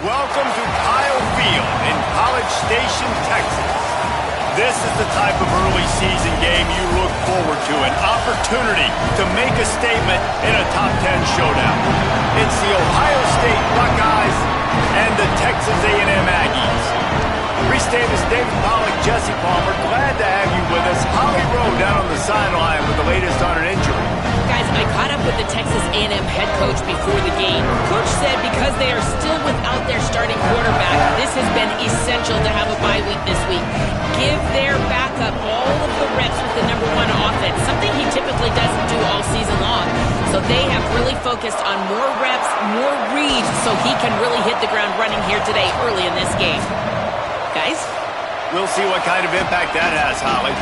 welcome to Kyle Field in College Station, Texas. This is the type of early season game you look forward to, an opportunity to make a statement in a top 10 showdown. It's the Ohio State Buckeyes and the Texas A&M Aggies. Reese Davis, David Pollack, Jesse Palmer, glad to have you with us. Holly Rowe down on the sideline with the latest on an injury. Guys, I caught up with the Texas A&M head coach before the game. Coach said because they are still without their starting quarterback, this has been essential to have a bye week this week. Give their backup all of the reps with the #1 offense, something he typically doesn't do all season long. So they have really focused on more reps, more reads, so he can really hit the ground running here today early in this game. Guys? We'll see what kind of impact that has, Holly.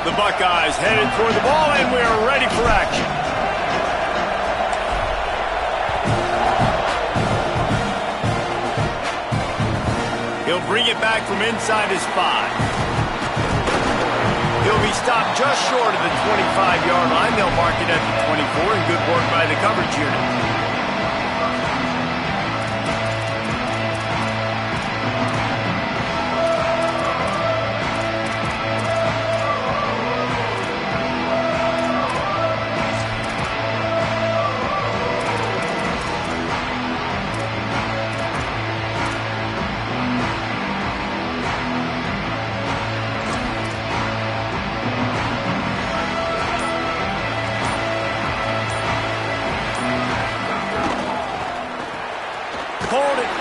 The Buckeyes headed toward the ball, and we're ready for action. He'll bring it back from inside his 5. He'll be stopped just short of the 25-yard line. They'll mark it at the 24, and good work by the coverage unit.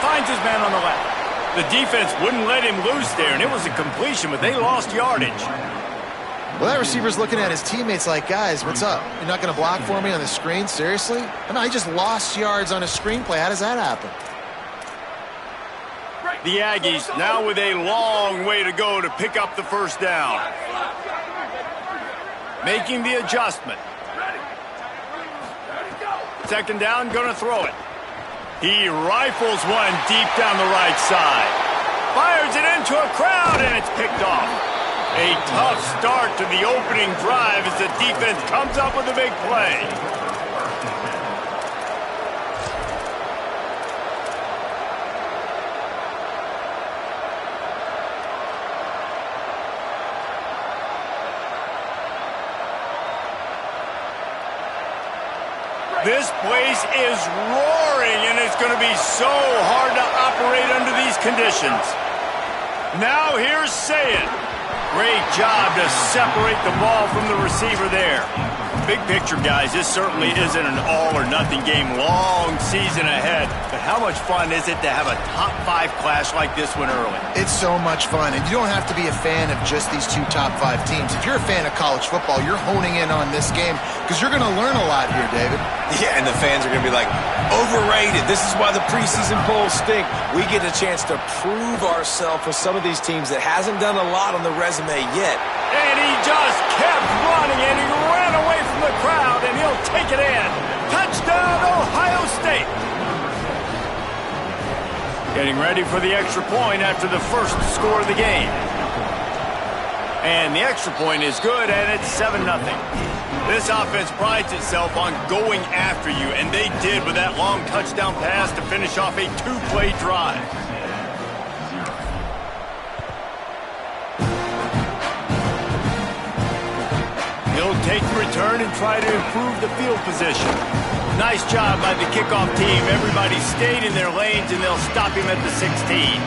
Finds his man on the left. The defense wouldn't let him loose there, and it was a completion, but they lost yardage. Well, that receiver's looking at his teammates like, guys, what's up? You're not going to block for me on the screen? Seriously? No, he just lost yards on a screenplay. How does that happen? The Aggies now with a long way to go to pick up the first down. Making the adjustment. Second down, going to throw it. He rifles one deep down the right side. Fires it into a crowd, and it's picked off. A tough start to the opening drive as the defense comes up with a big play. This place is roaring, and it's going to be so hard to operate under these conditions. Now here's Sayed. Great job to separate the ball from the receiver there. Big picture, guys, this certainly isn't an all-or-nothing game. Long season ahead. But how much fun is it to have a top-5 clash like this one early? It's so much fun, and you don't have to be a fan of just these 2 top-5 teams. If you're a fan of college football, you're honing in on this game because you're going to learn a lot here, David. Yeah, and the fans are going to be like, overrated. This is why the preseason polls stink. We get a chance to prove ourselves with some of these teams that hasn't done a lot on the resume yet. And he just kept running, and he ran away from the crowd, and he'll take it in. Touchdown, Ohio State. Getting ready for the extra point after the first score of the game. And the extra point is good, and it's 7-0. This offense prides itself on going after you, and they did with that long touchdown pass to finish off a 2-play drive. He'll take the return and try to improve the field position. Nice job by the kickoff team. Everybody stayed in their lanes, and they'll stop him at the 16.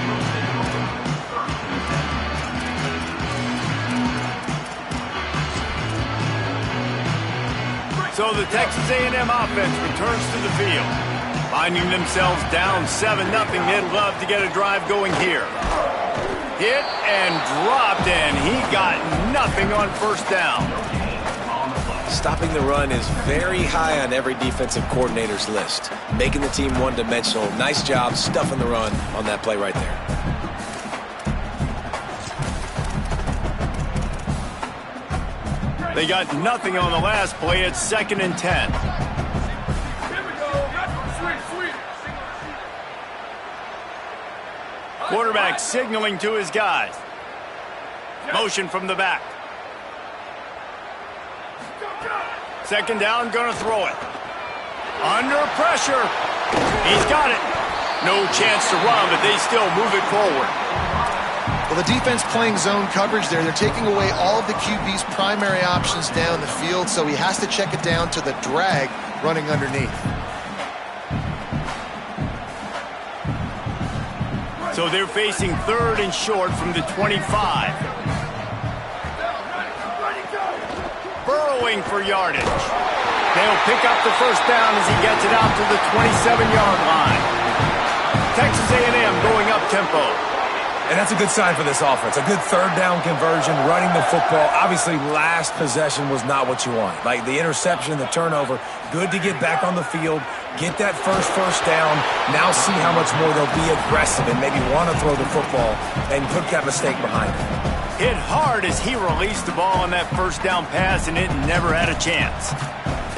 So the Texas A&M offense returns to the field. Finding themselves down 7-0, they'd love to get a drive going here. Hit and dropped, and he got nothing on first down. Stopping the run is very high on every defensive coordinator's list. Making the team one-dimensional. Nice job stuffing the run on that play right there. They got nothing on the last play. It's 2nd and 10. Quarterback signaling to his guys. Motion from the back. Second down, gonna throw it. Under pressure. He's got it. No chance to run, but they still move it forward. Well, the defense playing zone coverage there. They're taking away all of the QB's primary options down the field, so he has to check it down to the drag running underneath. So they're facing third and short from the 25. Burrowing for yardage. They'll pick up the first down as he gets it out to the 27-yard line. Texas A&M going up tempo. And that's a good sign for this offense. A good third down conversion, running the football. Obviously, last possession was not what you want. Like the interception, the turnover, good to get back on the field, get that first down. Now see how much more they'll be aggressive and maybe want to throw the football and put that mistake behind them. Hit hard as he released the ball on that first down pass, and it never had a chance.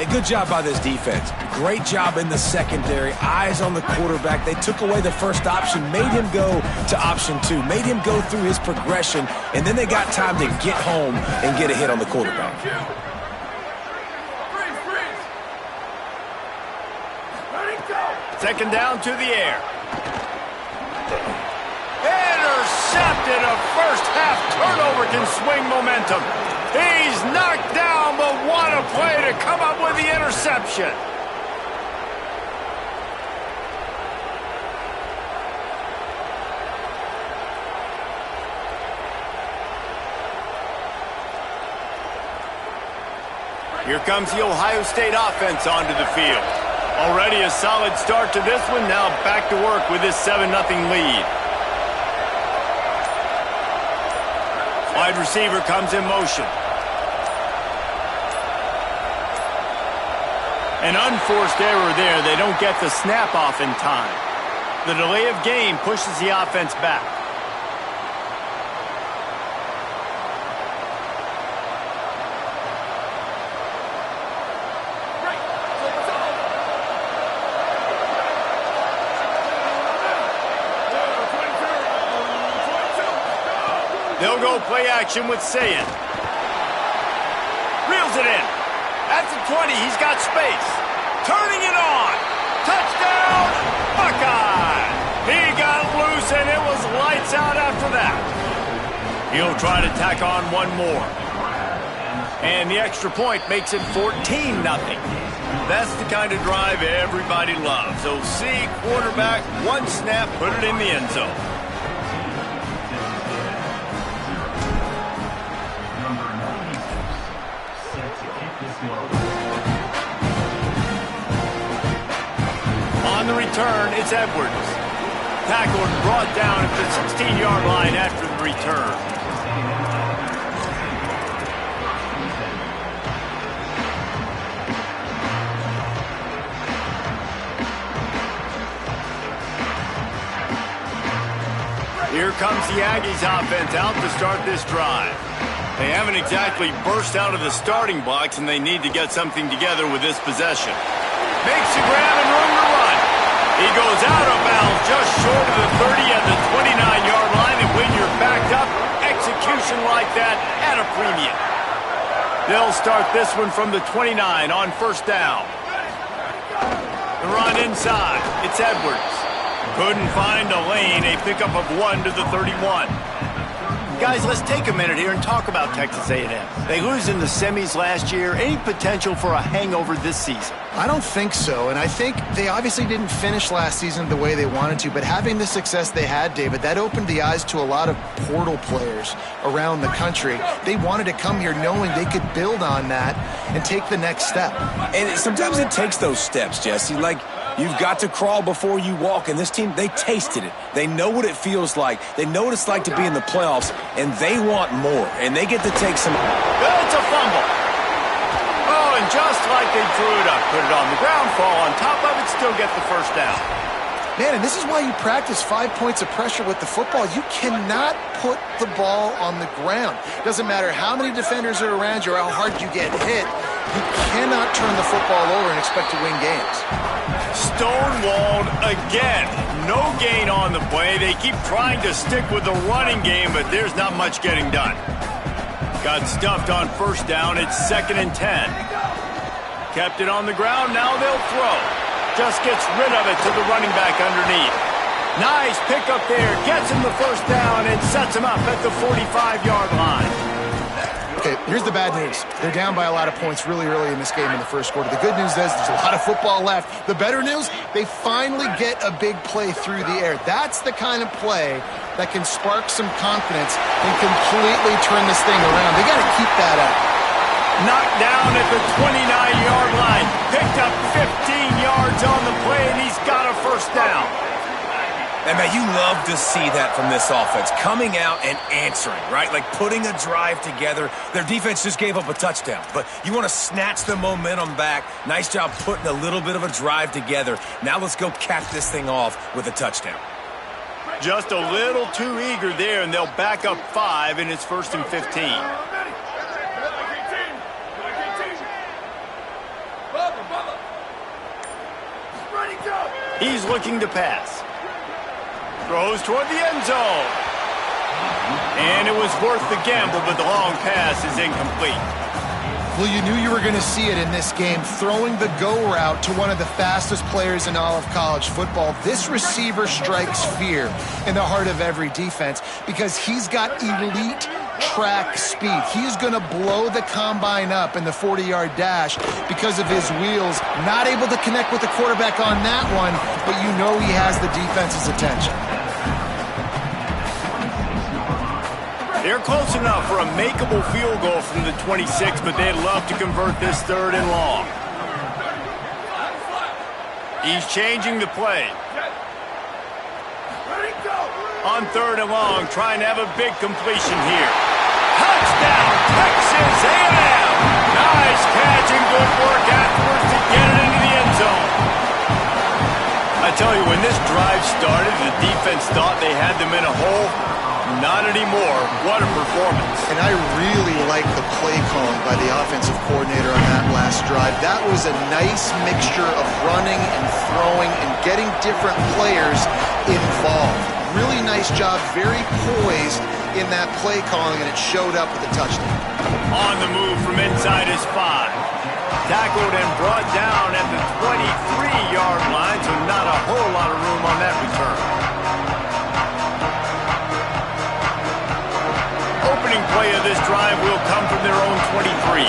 A good job by this defense. Great job in the secondary. Eyes on the quarterback. They took away the first option, made him go to option 2, made him go through his progression, and then they got time to get home and get a hit on the quarterback. Second down to the air. Intercepted. A first half turnover can swing momentum. He's knocked down, but what a play to come up with the interception. Here comes the Ohio State offense onto the field. Already a solid start to this one. Now back to work with this 7-0 lead. Wide receiver comes in motion. An unforced error there. They don't get the snap off in time. The delay of game pushes the offense back. They'll go play action with Sayin. Reels it in. At the 20, he's got space. Turning it on. Touchdown, Buckeye. He got loose, and it was lights out after that. He'll try to tack on one more. And the extra point makes it 14-0. That's the kind of drive everybody loves. So see, quarterback, one snap, put it in the end zone. On the return, it's Edwards. Tackled and brought down at the 16-yard line after the return. Here comes the Aggies offense out to start this drive. They haven't exactly burst out of the starting blocks, and they need to get something together with this possession. Makes the grab and room to run. He goes out of bounds just short of the 30 at the 29-yard line, and when you're backed up, execution like that at a premium. They'll start this one from the 29 on first down. The run inside. It's Edwards. Couldn't find a lane. A pickup of 1 to the 31. Guys, let's take a minute here and talk about Texas A&M. They lose in the semis last year. Any potential for a hangover this season? I don't think so, and I think they obviously didn't finish last season the way they wanted to, but having the success they had, David, that opened the eyes to a lot of portal players around the country. They wanted to come here knowing they could build on that and take the next step. And sometimes it takes those steps, Jesse. Like, you've got to crawl before you walk, and this team, they tasted it. They know what it feels like. They know what it's like to be in the playoffs, and they want more, and they get to take some... It's a fumble. Oh, and just like they drew it up, put it on the ground, fall on top of it, still get the first down. Man, and this is why you practice 5 points of pressure with the football. You cannot put the ball on the ground. Doesn't matter how many defenders are around you or how hard you get hit. You cannot turn the football over and expect to win games. Stonewalled again. No gain on the play. They keep trying to stick with the running game, but there's not much getting done. Got stuffed on first down. It's 2nd and 10. Kept it on the ground. Now they'll throw. Just gets rid of it to the running back underneath. Nice pickup there. Gets him the first down and sets him up at the 45-yard line. Okay, here's the bad news. They're down by a lot of points really early in this game in the first quarter. The good news is there's a lot of football left. The better news, they finally get a big play through the air. That's the kind of play that can spark some confidence and completely turn this thing around. They got to keep that up. Knocked down at the 29-yard line. Picked up 15 yards on the play, and he's got a first down. And, man, you love to see that from this offense, coming out and answering, right? Like putting a drive together. Their defense just gave up a touchdown, but you want to snatch the momentum back. Nice job putting a little bit of a drive together. Now let's go cap this thing off with a touchdown. Just a little too eager there, and they'll back up 5, and it's 1st and 15. He's looking to pass. Throws toward the end zone. And it was worth the gamble, but the long pass is incomplete. Well, you knew you were going to see it in this game, throwing the go route to one of the fastest players in all of college football. This receiver strikes fear in the heart of every defense because he's got elite track speed. He's going to blow the combine up in the 40-yard dash because of his wheels. Not able to connect with the quarterback on that one, but you know he has the defense's attention. They're close enough for a makeable field goal from the 26, but they'd love to convert this 3rd and long. He's changing the play. On 3rd and long, trying to have a big completion here. Touchdown, Texas A&M! Nice catch and good work afterwards to get it into the end zone. I tell you, when this drive started, the defense thought they had them in a hole. Not anymore. What a performance. And I really like the play calling by the offensive coordinator on that last drive. That was a nice mixture of running and throwing and getting different players involved. Really nice job, very poised in that play calling, and it showed up with a touchdown. On the move from inside his 5. Tackled and brought down at the 23-yard line, so not a whole lot of room on that return. Opening play of this drive will come from their own 23.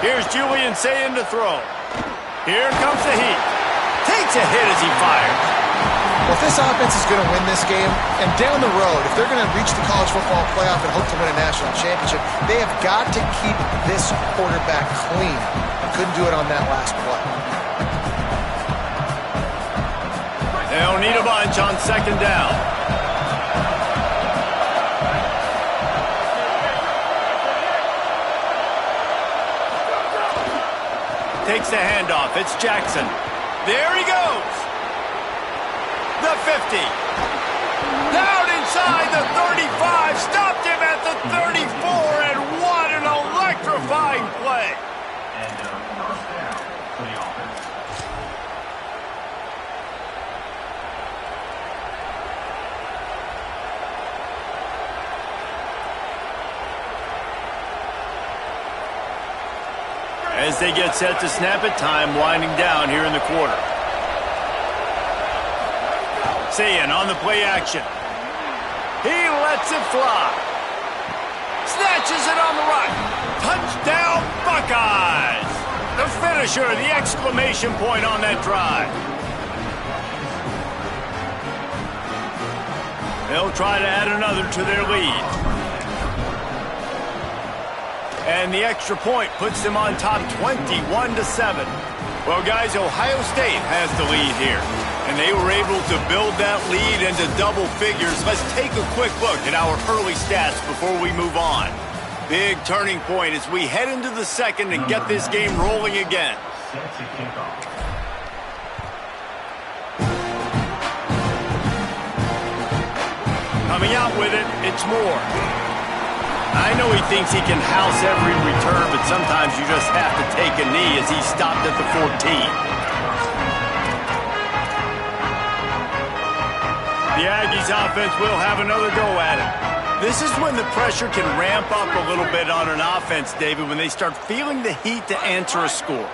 Here's Julian Sayin to throw. Here comes the heat. Takes a hit as he fires. Well, if this offense is going to win this game, and down the road, if they're going to reach the college football playoff and hope to win a national championship, they have got to keep this quarterback clean. Couldn't do it on that last play. They'll need a bunch on 2nd down. Takes the handoff. It's Jackson. There he goes. The 50. Down inside the 35. Stopped him at the 34. And what an electrifying play. As they get set to snap it, time winding down here in the quarter. Sayin on the play action. He lets it fly. Snatches it on the right. Touchdown, Buckeyes! The finisher, the exclamation point on that drive. They'll try to add another to their lead. And the extra point puts them on top 21-7. Well, guys, Ohio State has the lead here. And they were able to build that lead into double figures. Let's take a quick look at our early stats before we move on. Big turning point as we head into the 2nd and get this game rolling again. Coming out with it, it's Moore. I know he thinks he can house every return, but sometimes you just have to take a knee as he stopped at the 14. The Aggies offense will have another go at it. This is when the pressure can ramp up a little bit on an offense, David, when they start feeling the heat to answer a score.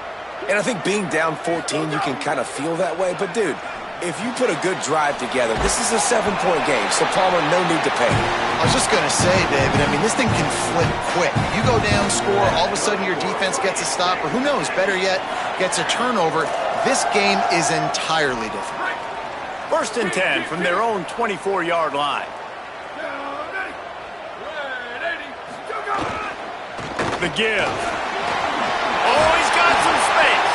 And I think being down 14, you can kind of feel that way. But, dude, if you put a good drive together, this is a 7-point game, so Palmer, no need to panic. I was just going to say, David, I mean, this thing can flip quick. You go down, score, all of a sudden your defense gets a stop, or who knows, better yet, gets a turnover. This game is entirely different. 1st and 10 from their own 24-yard line. The give. Oh, he's got some space.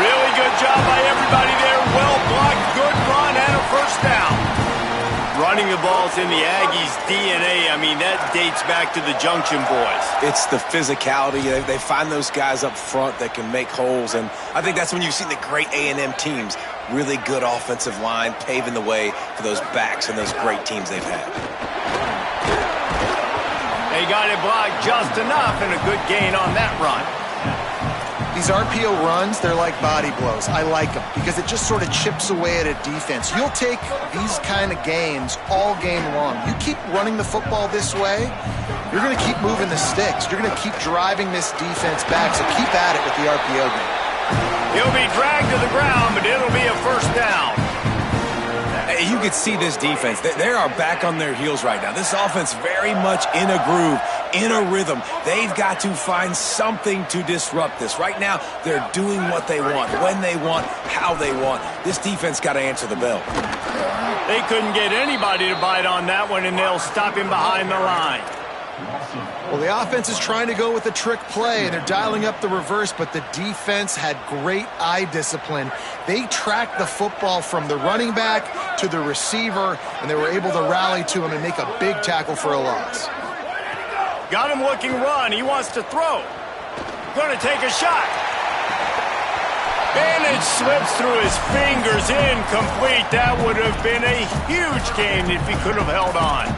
Really good job by everybody there. Well blocked, good run, and a 1st down. Running the ball's in the Aggies' DNA. I mean, that dates back to the Junction Boys. It's the physicality. They find those guys up front that can make holes, and I think that's when you've seen the great A&M teams. Really good offensive line, paving the way for those backs and those great teams they've had. They got it blocked just enough, and a good gain on that run. These RPO runs, they're like body blows. I like them because it just sort of chips away at a defense. You'll take these kind of gains all game long. You keep running the football this way, you're going to keep moving the sticks. You're going to keep driving this defense back, so keep at it with the RPO game. He'll be dragged to the ground, but it'll be a 1st down. You can see this defense. They are back on their heels right now. This offense very much in a groove, in a rhythm. They've got to find something to disrupt this. Right now, they're doing what they want, when they want, how they want. This defense got to answer the bell. They couldn't get anybody to bite on that one, and they'll stop him behind the line. Well, the offense is trying to go with a trick play, and they're dialing up the reverse, but the defense had great eye discipline. They tracked the football from the running back to the receiver, and they were able to rally to him and make a big tackle for a loss. Got him looking run. He wants to throw. Going to take a shot. And it slips through his fingers, incomplete. That would have been a huge gain if he could have held on.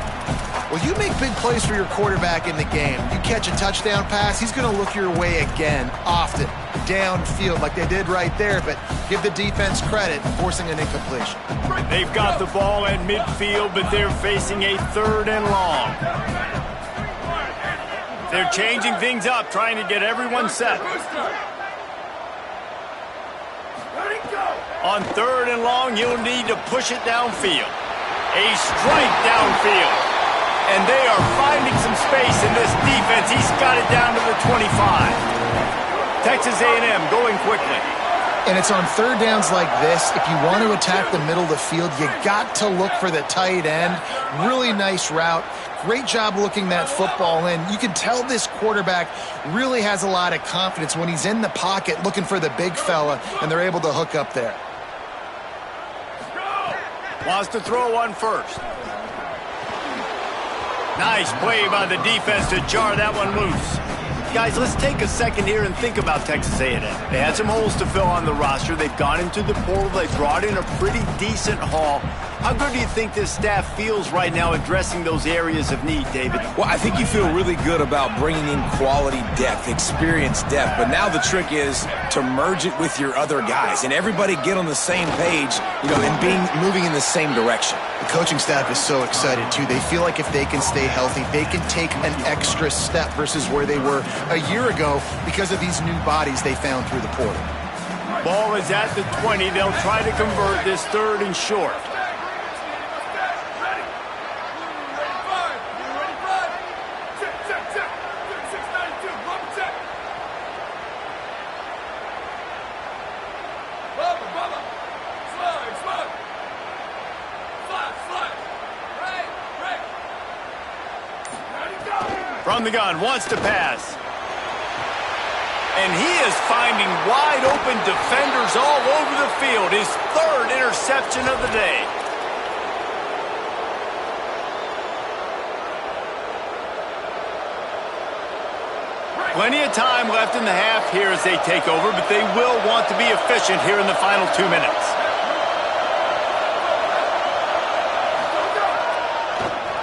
Well, you make big plays for your quarterback in the game. You catch a touchdown pass, he's going to look your way again, often, downfield like they did right there, but give the defense credit forcing an incompletion. They've got the ball at midfield, but they're facing a 3rd and long. They're changing things up, trying to get everyone set. On 3rd and long, you'll need to push it downfield. A strike downfield. And they are finding some space in this defense. He's got it down to the 25. Texas A&M going quickly. And it's on 3rd downs like this. If you want to attack the middle of the field, you got to look for the tight end. Really nice route. Great job looking that football in. You can tell this quarterback really has a lot of confidence when he's in the pocket looking for the big fella, and they're able to hook up there. Wants to throw one first. Nice play by the defense to jar that one loose. Guys, let's take a second here and think about Texas A&M. They had some holes to fill on the roster. They've gone into the portal. They brought in a pretty decent haul. How good do you think this staff feels right now addressing those areas of need, David? Well, I think you feel really good about bringing in quality depth, experience depth. But now the trick is to merge it with your other guys and everybody get on the same page, and moving in the same direction. The coaching staff is so excited, too. They feel like if they can stay healthy, they can take an extra step versus where they were a year ago because of these new bodies they found through the portal. Ball is at the 20. They'll try to convert this 3rd and short. From the gun, wants to pass. And he is finding wide open defenders all over the field. His 3rd interception of the day. Plenty of time left in the half here as they take over, but they will want to be efficient here in the final 2 minutes.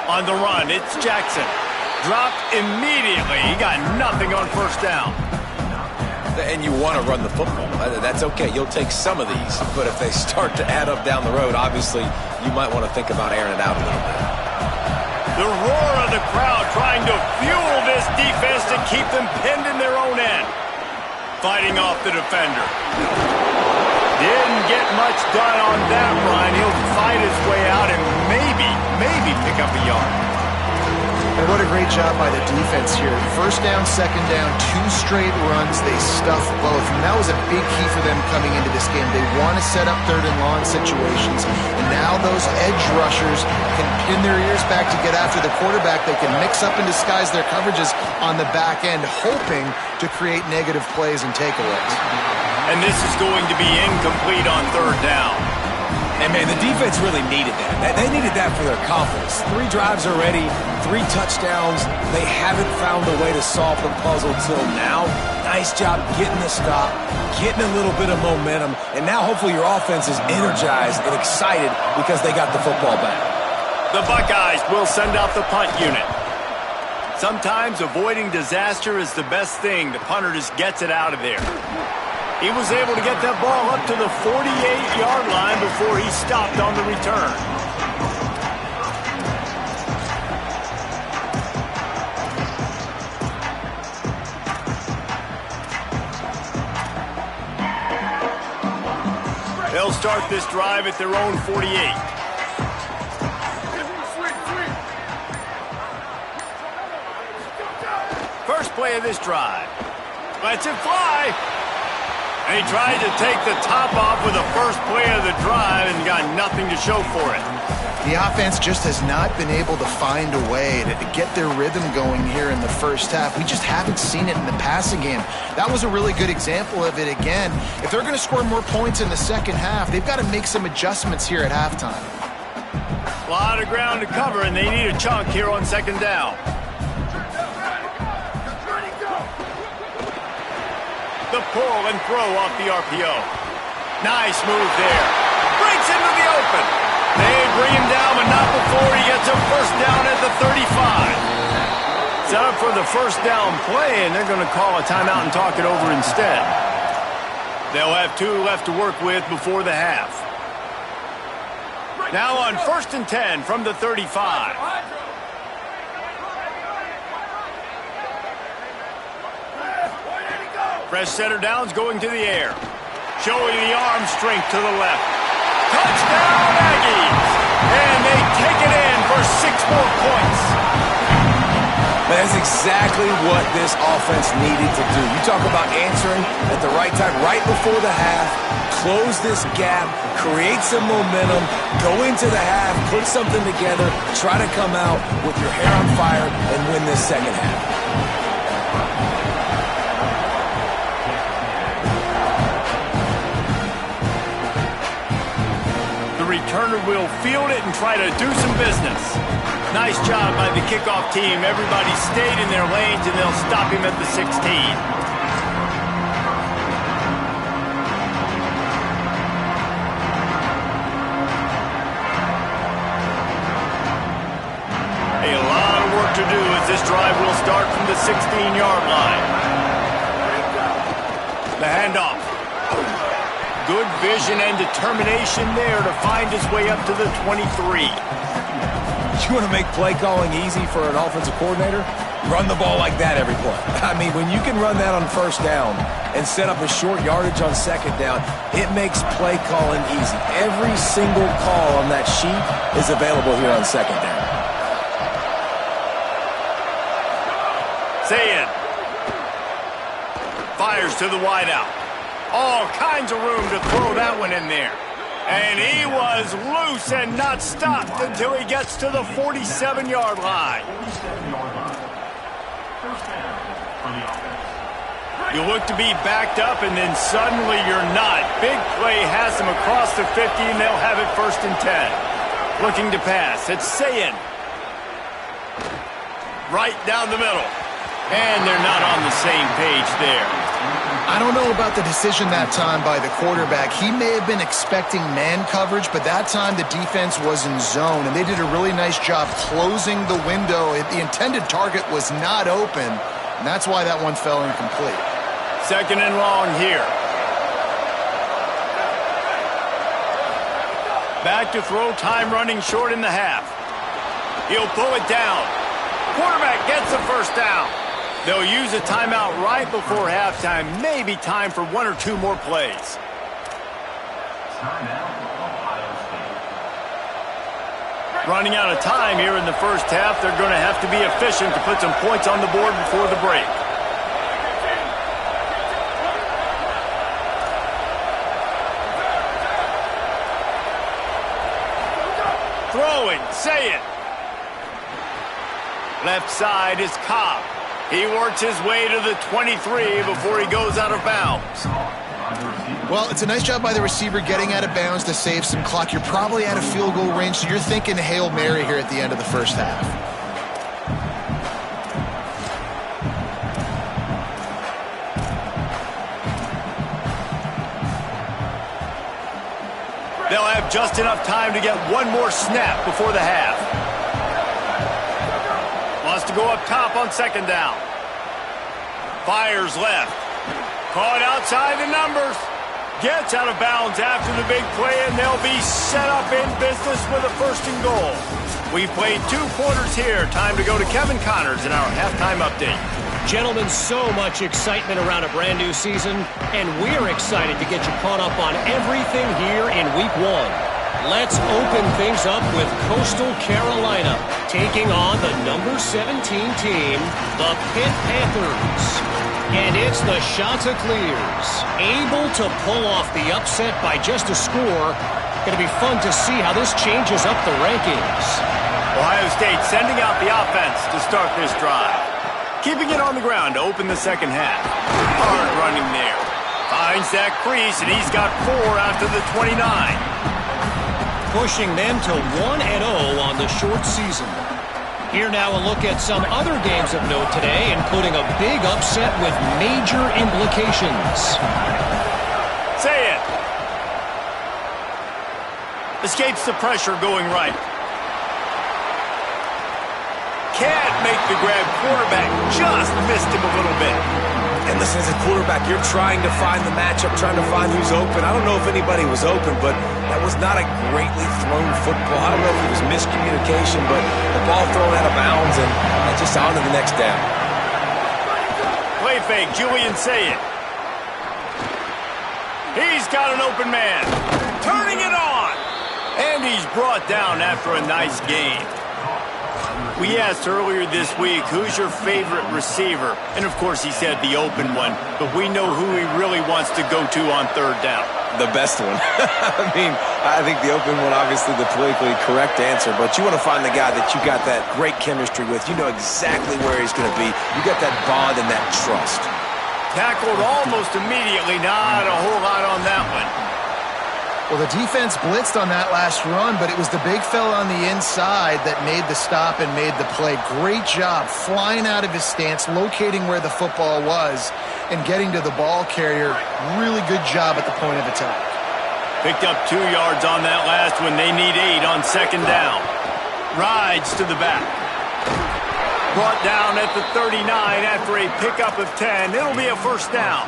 On the run, it's Jackson. Dropped immediately. He got nothing on first down. And you want to run the football. That's okay. You'll take some of these. But if they start to add up down the road, obviously you might want to think about airing it out a little bit. The roar of the crowd trying to fuel this defense to keep them pinned in their own end. Fighting off the defender. Didn't get much done on that run. He'll fight his way out and maybe pick up a yard. And what a great job by the defense here. First down, second down, 2 straight runs. They stuff both. And that was a big key for them coming into this game. They want to set up third and long situations. And now those edge rushers can pin their ears back to get after the quarterback. They can mix up and disguise their coverages on the back end, hoping to create negative plays and takeaways. And this is going to be incomplete on third down. And, man, the defense really needed that. They needed that for their confidence. 3 drives already, 3 touchdowns. They haven't found a way to solve the puzzle till now. Nice job getting the stop, getting a little bit of momentum, and now hopefully your offense is energized and excited because they got the football back. The Buckeyes will send out the punt unit. Sometimes avoiding disaster is the best thing. The punter just gets it out of there. He was able to get that ball up to the 48-yard line before he stopped on the return. They'll start this drive at their own 48. First play of this drive. Lets it fly. And he tried to take the top off with the first play of the drive and got nothing to show for it. The offense just has not been able to find a way to get their rhythm going here in the first half. We just haven't seen it in the passing game. That was a really good example of it again. If they're going to score more points in the second half, they've got to make some adjustments here at halftime. A lot of ground to cover, and they need a chunk here on second down. The pull and throw off the RPO. Nice move there. Breaks into the open. They bring him down, but not before he gets a first down at the 35. Set up for the first down play, and they're going to call a timeout and talk it over instead. They'll have 2 left to work with before the half. Now on 1st and 10 from the 35. Fresh center downs going to the air. Showing the arm strength to the left. Touchdown Aggies! And they take it in for 6 more points. That's exactly what this offense needed to do. You talk about answering at the right time, right before the half, close this gap, create some momentum, go into the half, put something together, try to come out with your hair on fire and win this second half. Returner will field it and try to do some business. Nice job by the kickoff team. Everybody stayed in their lanes, and they'll stop him at the 16. A lot of work to do as this drive will start from the 16-yard line. The handoff. Good vision and determination there to find his way up to the 23. You want to make play calling easy for an offensive coordinator? Run the ball like that every play. I mean, when you can run that on first down and set up a short yardage on second down, it makes play calling easy. Every single call on that sheet is available here on second down. Say it. Fires to the wideout. All kinds of room to throw that one in there. And he was loose and not stopped until he gets to the 47-yard line. You look to be backed up, and then suddenly you're not. Big play has them across the 50, and they'll have it 1st and 10. Looking to pass. It's Sayin. Right down the middle. And they're not on the same page there. I don't know about the decision that time by the quarterback. He may have been expecting man coverage, but that time the defense was in zone, and they did a really nice job closing the window. The intended target was not open, and that's why that one fell incomplete. 2nd and long here. Back to throw, time running short in the half. He'll pull it down. Quarterback gets the first down. They'll use a timeout right before halftime. Maybe time for 1 or 2 more plays. Running out of time here in the first half. They're going to have to be efficient to put some points on the board before the break. Throwing, say it. Left side is Cobb. He works his way to the 23 before he goes out of bounds. Well, it's a nice job by the receiver getting out of bounds to save some clock. You're probably out of field goal range, so you're thinking Hail Mary here at the end of the first half. They'll have just enough time to get one more snap before the half. Wants to go up top on 2nd down. Fires left. Caught outside the numbers. Gets out of bounds after the big play, and they'll be set up in business with a 1st and goal. We've played 2 quarters here. Time to go to Kevin Connors in our halftime update. Gentlemen, so much excitement around a brand new season, and we're excited to get you caught up on everything here in Week 1. Let's open things up with Coastal Carolina taking on the number 17 team, the Pitt Panthers. And it's the Chanticleers, able to pull off the upset by just a score. Going to be fun to see how this changes up the rankings. Ohio State sending out the offense to start this drive. Keeping it on the ground to open the second half. Hard running there. Finds that crease, and he's got 4 after the 29. Pushing them to 1-0 on the short season. Here now a look at some other games of note today, including a big upset with major implications. Say it. Escapes the pressure going right. Can't make the grab. Quarterback just missed him a little bit. And listen, as a quarterback, you're trying to find the matchup, trying to find who's open. I don't know if anybody was open, but that was not a greatly thrown football. I don't know if it was miscommunication, but the ball thrown out of bounds, and just on to the next down. Play fake, Julian say it. He's got an open man. Turning it on. And he's brought down after a nice game. We asked earlier this week, who's your favorite receiver? And, of course, he said the open one. But we know who he really wants to go to on 3rd down. The best one. I mean, I think the open one, obviously the politically correct answer. But you want to find the guy that you got that great chemistry with. You know exactly where he's going to be. You got that bond and that trust. Tackled almost immediately. Not a whole lot on that one. Well, the defense blitzed on that last run, but it was the big fella on the inside that made the stop and made the play. Great job flying out of his stance, locating where the football was, and getting to the ball carrier. Really good job at the point of attack. Picked up 2 yards on that last one. They need 8 on 2nd down. Rides to the back. Brought down at the 39 after a pickup of 10. It'll be a 1st down.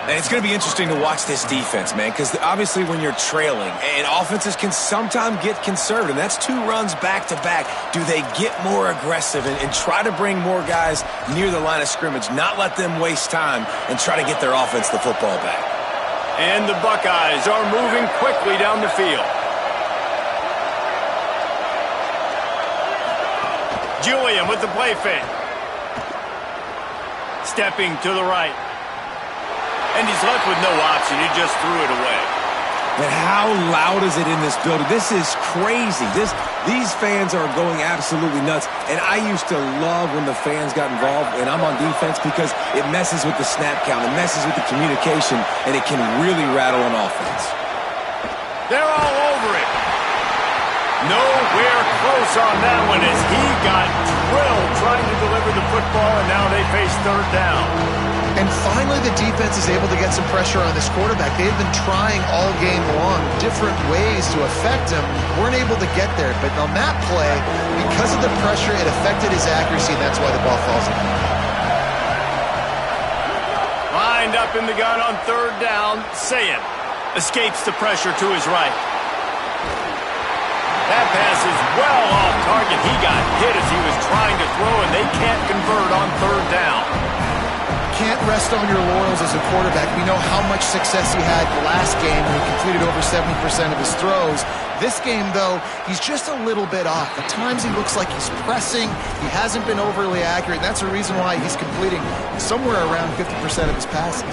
And it's going to be interesting to watch this defense, man, because obviously when you're trailing, and offenses can sometimes get conservative, and that's 2 runs back-to-back. Do they get more aggressive and try to bring more guys near the line of scrimmage, not let them waste time, and try to get their offense the football back? And the Buckeyes are moving quickly down the field. Julian with the play fake. Stepping to the right. And he's left with no option. He just threw it away. And how loud is it in this building? This is crazy. These fans are going absolutely nuts. And I used to love when the fans got involved, and I'm on defense, because it messes with the snap count. It messes with the communication, and it can really rattle an offense. They're all over it. Nowhere close on that one as he got drilled trying to deliver the football, and now they face 3rd down. And finally the defense is able to get some pressure on this quarterback. They have been trying all game long different ways to affect him. Weren't able to get there. But on that play, because of the pressure, it affected his accuracy, and that's why the ball falls in. Lined up in the gun on third down. Sayin escapes the pressure to his right. That pass is well off target. He got hit as he was trying to throw, and they can't convert on third down. Can't rest on your laurels as a quarterback. We know how much success he had last game when he completed over 70% of his throws. This game, though, he's just a little bit off. At times he looks like he's pressing. He hasn't been overly accurate. That's the reason why he's completing somewhere around 50% of his passes.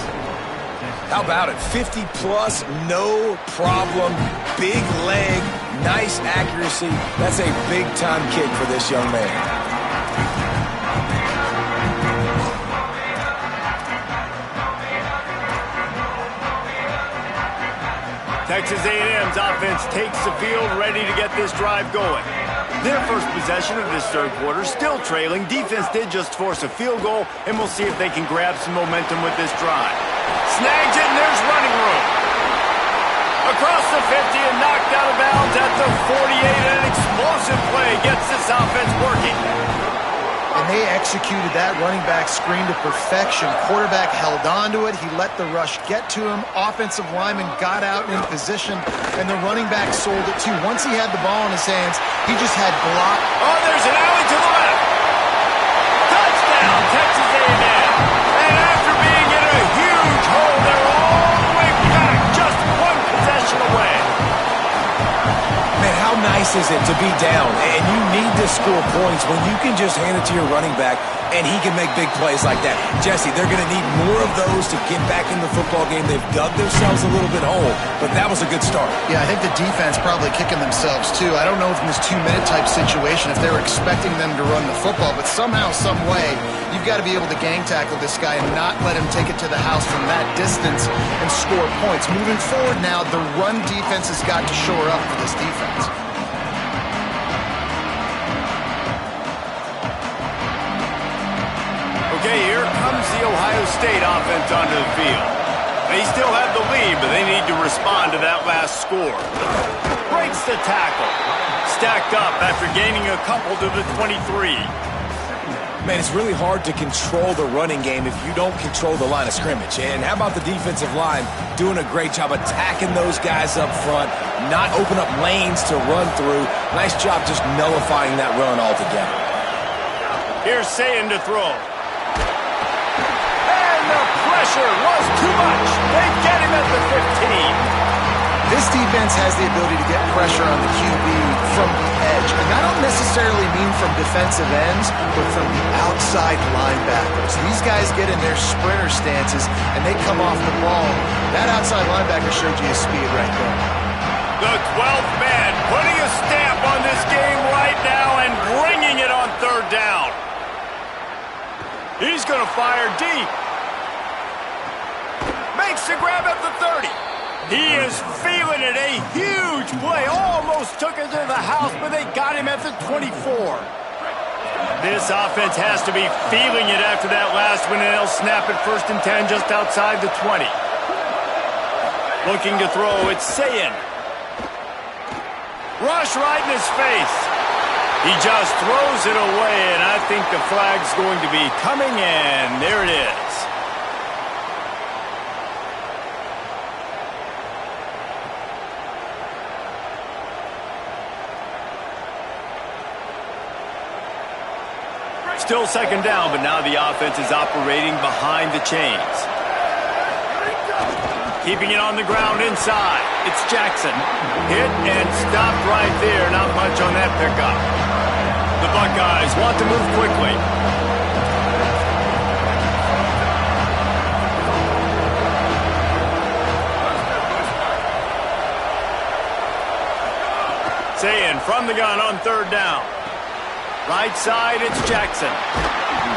How about it? 50-plus, no problem. Big leg, nice accuracy. That's a big-time kick for this young man. Texas A&M's offense takes the field, ready to get this drive going. Their first possession of this third quarter, still trailing. Defense did just force a field goal, and we'll see if they can grab some momentum with this drive. Snags it, and there's running room. Across the 50 and knocked out of bounds at the 48, and an explosive play gets this offense working. And they executed that running back screen to perfection. Quarterback held on to it. He let the rush get to him. Offensive lineman got out in position, and the running back sold it too. Once he had the ball in his hands, he just had block. Oh, there's an alley to the left. Touchdown, Texas A&M. And after being in a huge hole, they're all the way back, just one possession away. Man, how nice is it to be down, and you need to score points when you can just hand it to your running back, and he can make big plays like that. Jesse, they're going to need more of those to get back in the football game. They've dug themselves a little bit whole, but that was a good start. Yeah, I think the defense probably kicking themselves, too. I don't know if in this two-minute type situation, if they were expecting them to run the football, but somehow, some way, you've got to be able to gang tackle this guy and not let him take it to the house from that distance and score points. Moving forward now, the run defense has got to shore up for this defense. Okay, here comes the Ohio State offense onto the field. They still have the lead, but they need to respond to that last score. Breaks the tackle. Stacked up after gaining a couple to the 23. Man, it's really hard to control the running game if you don't control the line of scrimmage. And how about the defensive line doing a great job attacking those guys up front, not open up lanes to run through. Nice job just nullifying that run altogether. Here's Sayin to throw. And the pressure was too much. They get him at the 15. This defense has the ability to get pressure on the QB from the edge. And I don't necessarily mean from defensive ends, but from the outside linebackers. These guys get in their sprinter stances, and they come off the ball. That outside linebacker showed you his speed right there. The 12th man putting a stamp on this game right now and bringing it on third down. He's going to fire deep. Makes the grab at the 30. He is feeling it. A huge play. Almost took it to the house, but they got him at the 24. This offense has to be feeling it after that last one, and they'll snap it 1st and 10 just outside the 20. Looking to throw, it's Sayin. Rush right in his face. He just throws it away, and I think the flag's going to be coming, and there it is. Still 2nd down, but now the offense is operating behind the chains. Keeping it on the ground inside. It's Jackson. Hit and stopped right there. Not much on that pickup. The Buckeyes want to move quickly. Sayin from the gun on 3rd down. Right side, it's Jackson.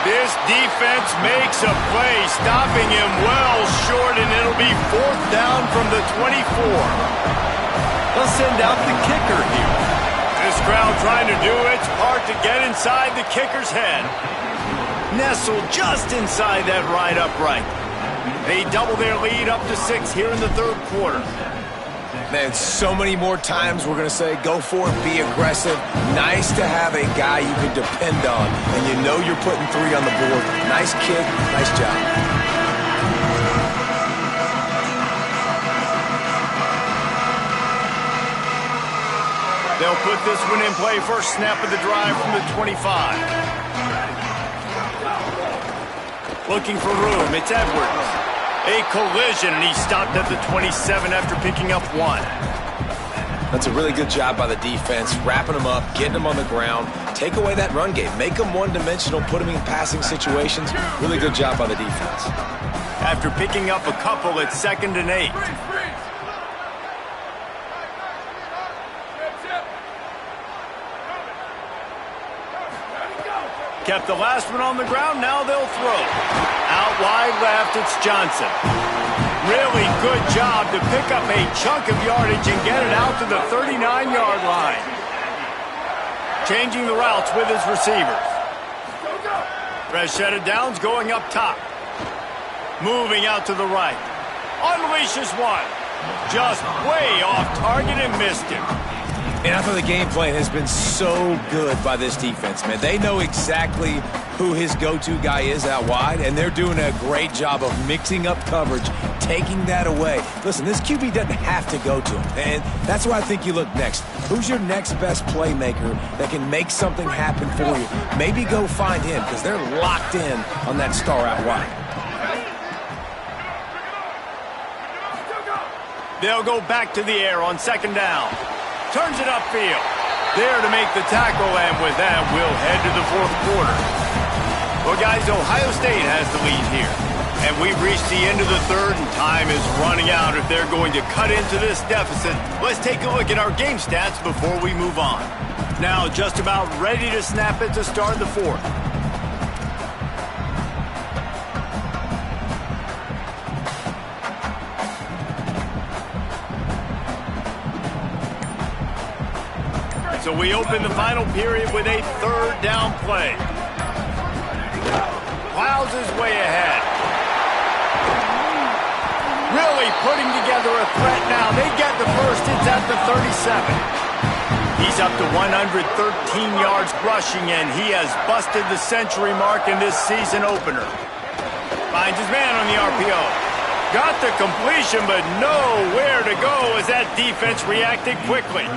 This defense makes a play, stopping him well short, and it'll be 4th down from the 24. They'll send out the kicker here. This crowd trying to do its part to get inside the kicker's head. Nestled just inside that right upright. They double their lead up to 6 here in the third quarter. Man, so many more times we're going to say, go for it, be aggressive. Nice to have a guy you can depend on, and you know you're putting 3 on the board. Nice kick, nice job. They'll put this one in play. First snap of the drive from the 25. Looking for room, it's Edwards. A collision, and he stopped at the 27 after picking up 1. That's a really good job by the defense, wrapping them up, getting them on the ground. Take away that run game. Make them one-dimensional, put them in passing situations. Really good job by the defense. After picking up a couple, it's 2nd and 8. Kept the last one on the ground, now they'll throw. Out wide left, it's Johnson. Really good job to pick up a chunk of yardage and get it out to the 39-yard line. Changing the routes with his receivers. Fresh set of downs going up top. Moving out to the right. Unleashes one. Just way off target and missed him. And I thought the game plan has been so good by this defense, man. They know exactly who his go-to guy is out wide, and they're doing a great job of mixing up coverage, taking that away. Listen, this QB doesn't have to go to him, and that's why I think you look next. Who's your next best playmaker that can make something happen for you? Maybe go find him, because they're locked in on that star out wide. They'll go back to the air on 2nd down. Turns it upfield. There to make the tackle, and with that, we'll head to the 4th quarter. Well, guys, Ohio State has the lead here. And we've reached the end of the 3rd, and time is running out if they're going to cut into this deficit. Let's take a look at our game stats before we move on. Now, just about ready to snap it to start the 4th. So we open the final period with a 3rd down play. Plows his way ahead. Really putting together a threat now. They get the first. It's at the 37. He's up to 113 yards rushing, and he has busted the century mark in this season opener. Finds his man on the RPO. Got the completion, but nowhere to go as that defense reacted quickly.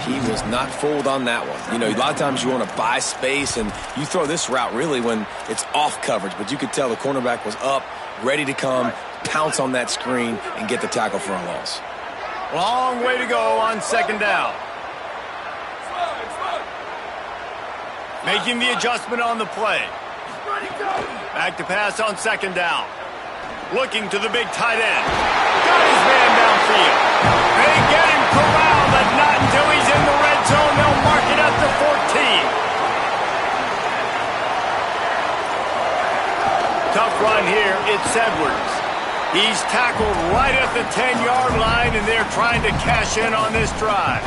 He was not fooled on that one. You know, a lot of times you want to buy space, and you throw this route really when it's off coverage. But you could tell the cornerback was up, ready to come, pounce on that screen, and get the tackle for a loss. Long way to go on 2nd down. Making the adjustment on the play. Back to pass on 2nd down. Looking to the big tight end. Got his man downfield. They get him corralled, but not until he's in the red zone. They'll mark it at the 14. Tough run here. It's Edwards. He's tackled right at the 10-yard line, and they're trying to cash in on this drive.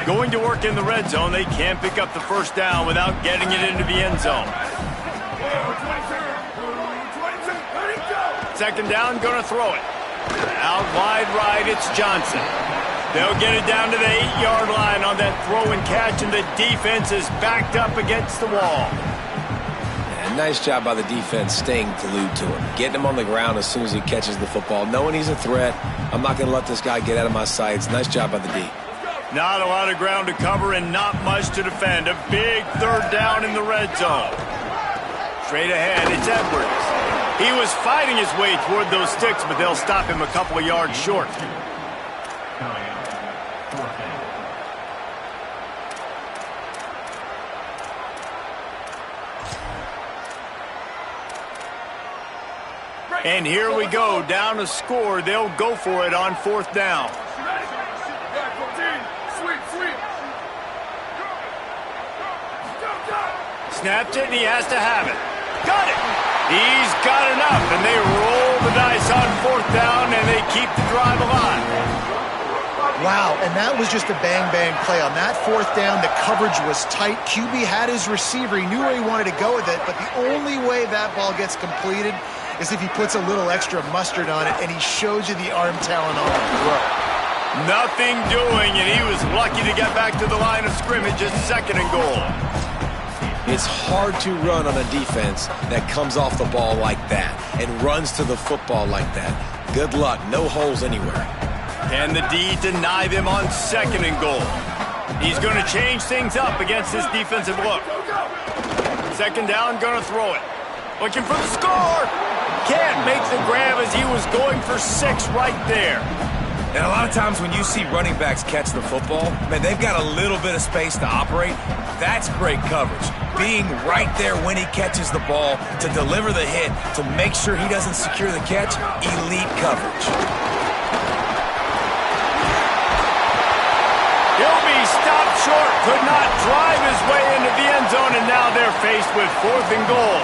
Going to work in the red zone. They can't pick up the 1st down without getting it into the end zone. 2nd down, going to throw it. Out wide right, it's Johnson. They'll get it down to the 8-yard line on that throw and catch, and the defense is backed up against the wall. And nice job by the defense staying glued to him. Getting him on the ground as soon as he catches the football. Knowing he's a threat, I'm not going to let this guy get out of my sights. Nice job by the D. Not a lot of ground to cover and not much to defend. A big 3rd down in the red zone. Straight ahead, it's Edwards. He was fighting his way toward those sticks, but they'll stop him a couple of yards short. And here we go, down a score. They'll go for it on 4th down. Snapped it, and he has to have it. Got it. He's got enough, and they roll the dice on 4th down, and they keep the drive alive. Wow, and that was just a bang-bang play. On that fourth down, the coverage was tight. QB had his receiver. He knew where he wanted to go with it, but the only way that ball gets completed is if he puts a little extra mustard on it, and he shows you the arm talent on the throw. Nothing doing, and he was lucky to get back to the line of scrimmage at 2nd and goal. It's hard to run on a defense that comes off the ball like that and runs to the football like that. Good luck. No holes anywhere. Can the D deny them on 2nd and goal? He's going to change things up against this defensive look. 2nd down, going to throw it. Looking for the score. Can't make the grab as he was going for 6 right there. And a lot of times when you see running backs catch the football, man, they've got a little bit of space to operate. That's great coverage. Being right there when he catches the ball to deliver the hit, to make sure he doesn't secure the catch, elite coverage. He'll be stopped short, could not drive his way into the end zone, and now they're faced with 4th and goal.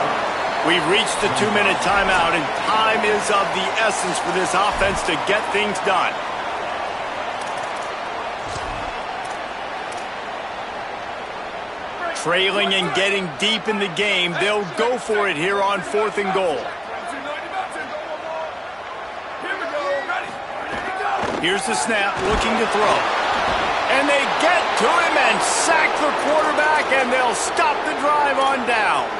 We've reached the 2-minute timeout, and time is of the essence for this offense to get things done. Trailing and getting deep in the game, they'll go for it here on 4th and goal. Here's the snap, looking to throw. And they get to him and sack the quarterback, and they'll stop the drive on downs.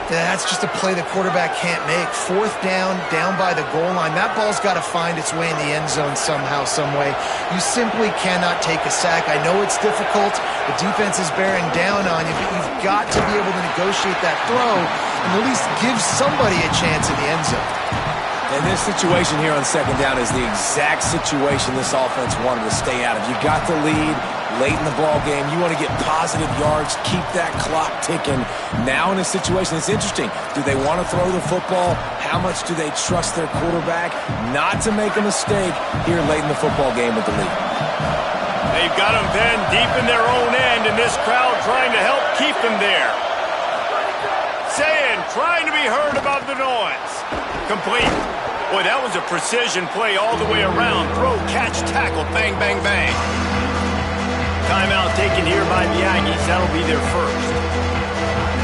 That's just a play the quarterback can't make. 4th down, down by the goal line. That ball's got to find its way in the end zone somehow, some way. You simply cannot take a sack. I know it's difficult. The defense is bearing down on you, but you've got to be able to negotiate that throw and at least give somebody a chance in the end zone. And this situation here on 2nd down is the exact situation this offense wanted to stay out of. You got the lead late in the ball game. You want to get positive yards, keep that clock ticking. Now in a situation, it's interesting. Do they want to throw the football? How much do they trust their quarterback not to make a mistake here late in the football game with the lead? They've got them pinned deep in their own end, and this crowd trying to help keep them there. Saying, trying to be heard above the noise. Complete. Boy, that was a precision play all the way around. Throw, catch, tackle, bang, bang, bang. Timeout taken here by the Aggies. That'll be their first.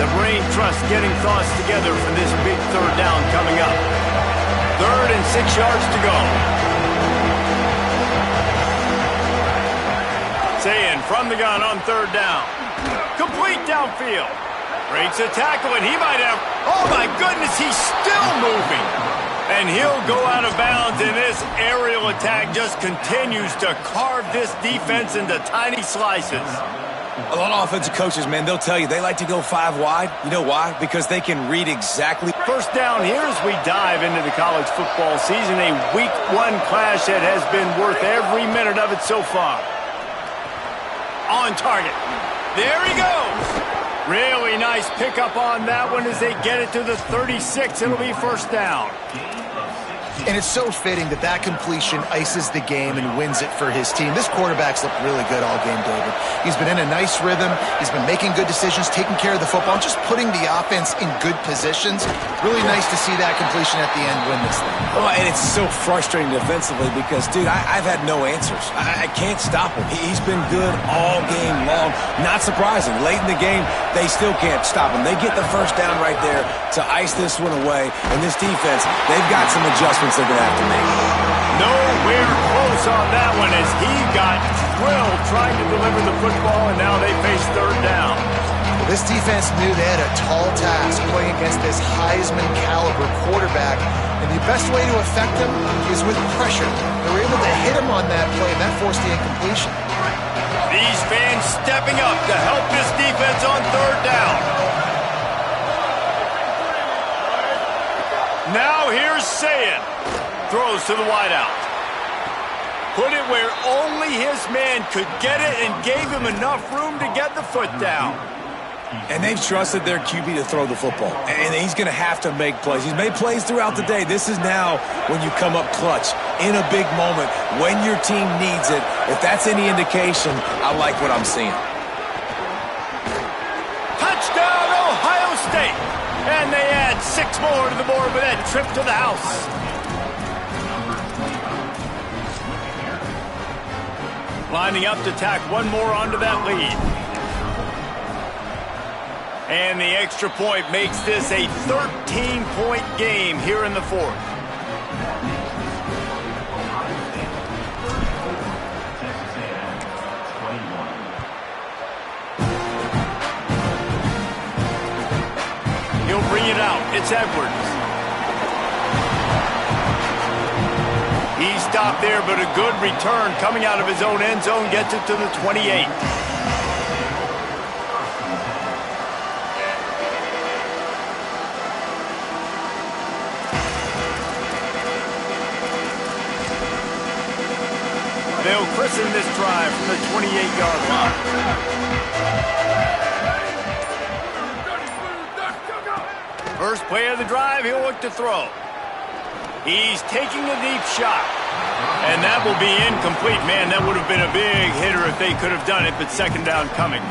The brain trust getting thoughts together for this big 3rd down coming up. 3rd and 6 yards to go. Saying from the gun on 3rd down. Complete downfield. Breaks a tackle, and he might have... Oh, my goodness, he's still moving. And he'll go out of bounds, and this aerial attack just continues to carve this defense into tiny slices. A lot of offensive coaches, man, they'll tell you they like to go 5 wide. You know why? Because they can read exactly. 1st down here as we dive into the college football season. A Week 1 clash that has been worth every minute of it so far. On target. There he goes. Really nice pickup on that one as they get it to the 36. It'll be 1st down. And it's so fitting that that completion ices the game and wins it for his team. This quarterback's looked really good all game, David. He's been in a nice rhythm. He's been making good decisions, taking care of the football, just putting the offense in good positions. Really nice to see that completion at the end win this thing. Oh, and it's so frustrating defensively because, dude, I've had no answers. I can't stop him. He's been good all game long. Not surprising. Late in the game, they still can't stop him. They get the 1st down right there to ice this one away. And this defense, they've got some adjustments they're going to have to make. Nowhere close on that one as he got drilled trying to deliver the football, and now they face 3rd down. This defense knew they had a tall task playing against this Heisman-caliber quarterback, and the best way to affect him is with pressure. They were able to hit him on that play, and that forced the incompletion. These fans stepping up to help this defense on 3rd down. Now here's Sayin. Throws to the wideout. Put it where only his man could get it and gave him enough room to get the foot down. And they've trusted their QB to throw the football. And he's going to have to make plays. He's made plays throughout the day. This is now when you come up clutch in a big moment when your team needs it. If that's any indication, I like what I'm seeing. Touchdown, Ohio State. And they add 6 more to the board with that trip to the house. Lining up to tack one more onto that lead. And the extra point makes this a 13-point game here in the fourth. He'll bring it out. It's Edwards. He stopped there, but a good return coming out of his own end zone gets it to the 28. They'll christen this drive from the 28-yard line. First play of the drive, he'll look to throw. He's taking a deep shot. And that will be incomplete. Man, that would have been a big hitter if they could have done it, but second down coming.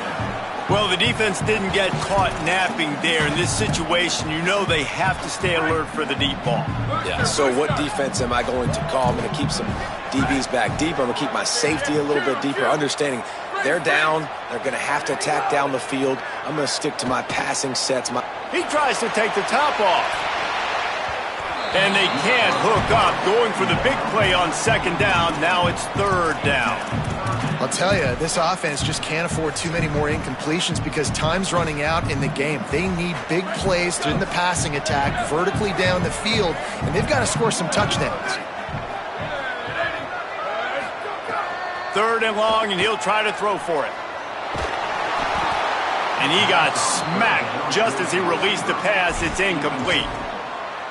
Well, the defense didn't get caught napping there. In this situation, you know they have to stay alert for the deep ball. Yeah, so what defense am I going to call? I'm going to keep some DBs back deeper. I'm going to keep my safety a little bit deeper, understanding they're down. They're going to have to attack down the field. I'm going to stick to my passing sets. He tries to take the top off. And they can't hook up. Going for the big play on second down. Now it's third down. I'll tell you, this offense just can't afford too many more incompletions because time's running out in the game. They need big plays in the passing attack, vertically down the field, and they've got to score some touchdowns. Third and long, and he'll try to throw for it. And he got smacked just as he released the pass. It's incomplete.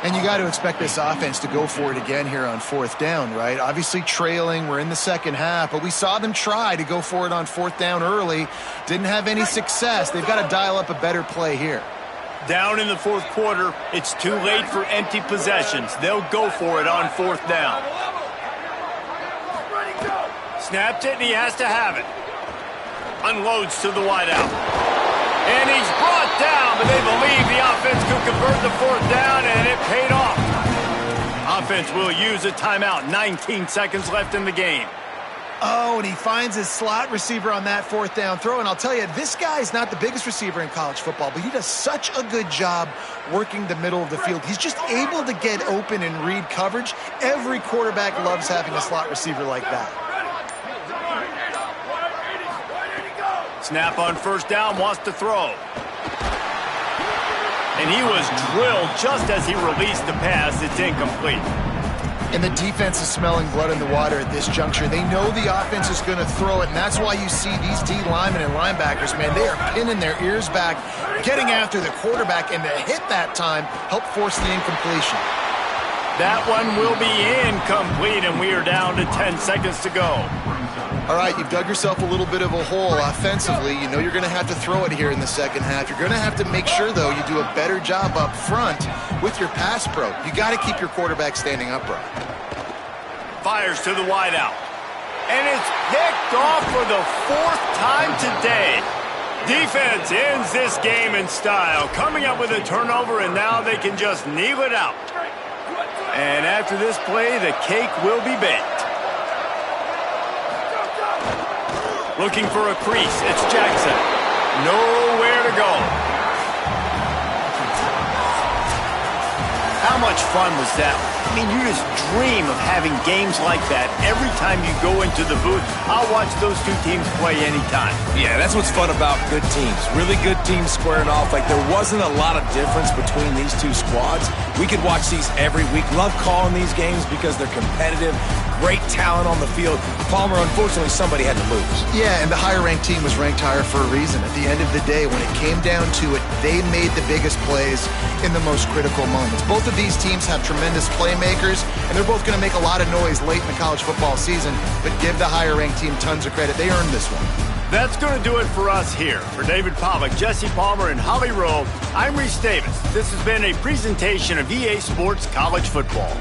And you got to expect this offense to go for it again here on fourth down, right? Obviously trailing, we're in the second half, but we saw them try to go for it on fourth down early. Didn't have any success. They've got to dial up a better play here. Down in the fourth quarter, it's too late for empty possessions. They'll go for it on fourth down. Snapped it, and he has to have it. Unloads to the wideout. And he's brought down, but they believe the offense could convert the fourth down, and it paid off. Offense will use a timeout. 19 seconds left in the game. Oh, and he finds his slot receiver on that fourth down throw. And I'll tell you, this guy's not the biggest receiver in college football, but he does such a good job working the middle of the field. He's just able to get open and read coverage. Every quarterback loves having a slot receiver like that. Snap on first down, wants to throw. And he was drilled just as he released the pass. It's incomplete. And the defense is smelling blood in the water at this juncture. They know the offense is going to throw it, and that's why you see these D linemen and linebackers, man, they are pinning their ears back, getting after the quarterback, and the hit that time helped force the incompletion. That one will be incomplete, and we are down to 10 seconds to go. All right, you've dug yourself a little bit of a hole offensively. You know you're going to have to throw it here in the second half. You're going to have to make sure, though, you do a better job up front with your pass pro. You got to keep your quarterback standing upright. Fires to the wideout. And it's picked off for the fourth time today. Defense ends this game in style, coming up with a turnover, and now they can just kneel it out. And after this play, the cake will be baked. Looking for a crease. It's Jackson. Nowhere to go. How much fun was that? I mean, you just dream of having games like that every time you go into the booth. I'll watch those two teams play anytime. Yeah, that's what's fun about good teams. Really good teams squaring off. Like, there wasn't a lot of difference between these two squads. We could watch these every week. Love calling these games because they're competitive. Great talent on the field. Palmer, unfortunately, somebody had to lose. Yeah, and the higher-ranked team was ranked higher for a reason. At the end of the day, when it came down to it, they made the biggest plays in the most critical moments. Both of these teams have tremendous playmakers, and they're both going to make a lot of noise late in the college football season, but give the higher-ranked team tons of credit. They earned this one. That's going to do it for us here. For David Pollack, Jesse Palmer, and Holly Rowe, I'm Reese Davis. This has been a presentation of EA Sports College Football.